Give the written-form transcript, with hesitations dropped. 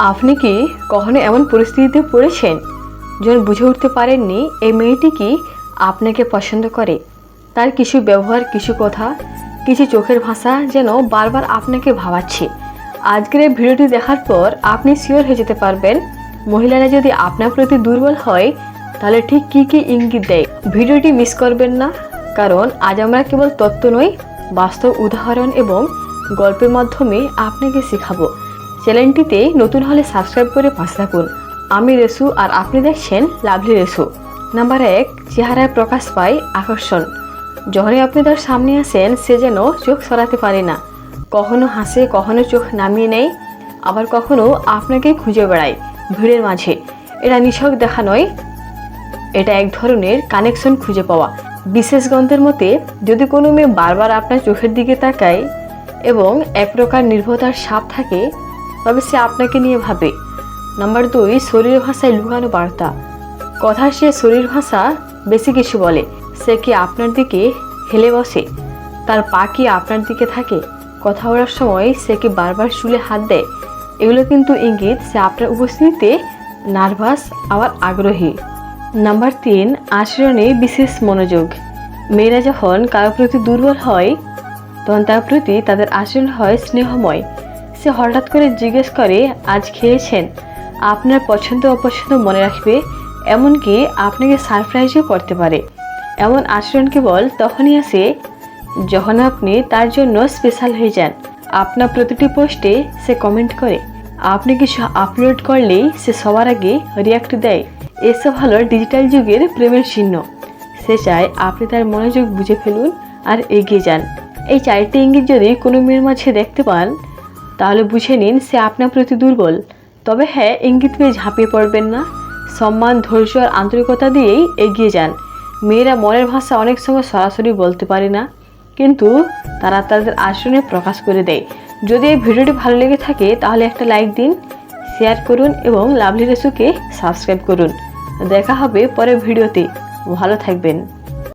আপনি কি কখনো এমন পরিস্থিতিতে পড়েছেন যখন বুঝে উঠতে পারেননি এই মেয়েটি কি আপনাকে পছন্দ করে? তার কিছু ব্যবহার, কিছু কথা, কিছু চোখের ভাষা যেন বারবার আপনাকে ভাবাচ্ছে। আজকের এই ভিডিওটি দেখার পর আপনি শিওর হয়ে যেতে পারবেন মহিলারা যদি আপনার প্রতি দুর্বল হয় তাহলে ঠিক কী কী ইঙ্গিত দেয়। ভিডিওটি মিস করবেন না, কারণ আজ আমরা কেবল তত্ত্ব নয়, বাস্তব উদাহরণ এবং গল্পের মাধ্যমে আপনাকে শেখাবো। চ্যানেলটিতে নতুন হলে সাবস্ক্রাইব করে পাশে থাকুন। আমি রেসু আর আপনি দেখছেন লাভলি রেসু। নাম্বার 1, চেহারায় প্রকাশ পায় আকর্ষণ। যখনই আপনি তার সামনে আসেন সে যেন চোখ সরাতে পারে না। কখনো হাসে, কখনো চোখ নামিয়ে নেয়, আবার কখনো আপনাকে খুঁজে বেড়ায় ভিড়ের মাঝে। এটা নিছক দেখা নয়, এটা এক ধরনের কানেকশন খুঁজে পাওয়া। বিশেষজ্ঞদের মতে যদি কোনো মেয়ে বারবার আপনার চোখের দিকে তাকায় এবং এক প্রকার নির্ভরতার ছাপ থাকে তবে সে আপনাকে নিয়ে ভাবে। নাম্বার 2, শরীর ভাষায় লুকানো বার্তা। কথার সে শরীর ভাষা বেশি কিছু বলে। সে কি আপনার দিকে হেলে বসে? তার পা কি আপনার দিকে থাকে? কথা বলার সময় সে কি বারবার চুলে হাত দেয়? এগুলো কিন্তু ইঙ্গিত সে আপনার উপস্থিতিতে নার্ভাস আবার আগ্রহী। নাম্বার 3, আচরণে বিশেষ মনোযোগ। মেয়েরা যখন কারোর প্রতি দুর্বল হয় তখন তার প্রতি তাদের আচরণ হয় স্নেহময়। সে হঠাৎ করে জিজ্ঞেস করে, আজ খেয়েছেন? আপনার পছন্দ অপছন্দ মনে রাখবে, এমনকি আপনাকে সারপ্রাইজও করতে পারে। এমন আচরণ কেবল তখনই আসে যখন আপনি তার জন্য স্পেশাল হয়ে যান। আপনার প্রতিটি পোস্টে সে কমেন্ট করে, আপনি কিছু আপলোড করলেই সে সবার আগে রিয়াক্ট দেয়। এসব হলো ডিজিটাল যুগের প্রেমের চিহ্ন। সে চায় আপনি তার মনোযোগ বুঝে ফেলুন আর এগিয়ে যান। এই 4টি ইঙ্গিত যদি কোনো মেয়ের মাঝে দেখতে পান তাহলে বুঝে নিন সে আপনার প্রতি দুর্বল। তবে হ্যাঁ, ইঙ্গিত পেয়ে ঝাঁপিয়ে পড়বেন না। সম্মান, ধৈর্য আর আন্তরিকতা দিয়েই এগিয়ে যান। মেয়েরা মনের ভাষা অনেক সময় সরাসরি বলতে পারে না, কিন্তু তারা তাদের আচরণে প্রকাশ করে দেয়। যদি এই ভিডিওটি ভালো লেগে থাকে তাহলে একটা লাইক দিন, শেয়ার করুন এবং লাভলি রেসুকে সাবস্ক্রাইব করুন। দেখা হবে পরের ভিডিওতে। ভালো থাকবেন।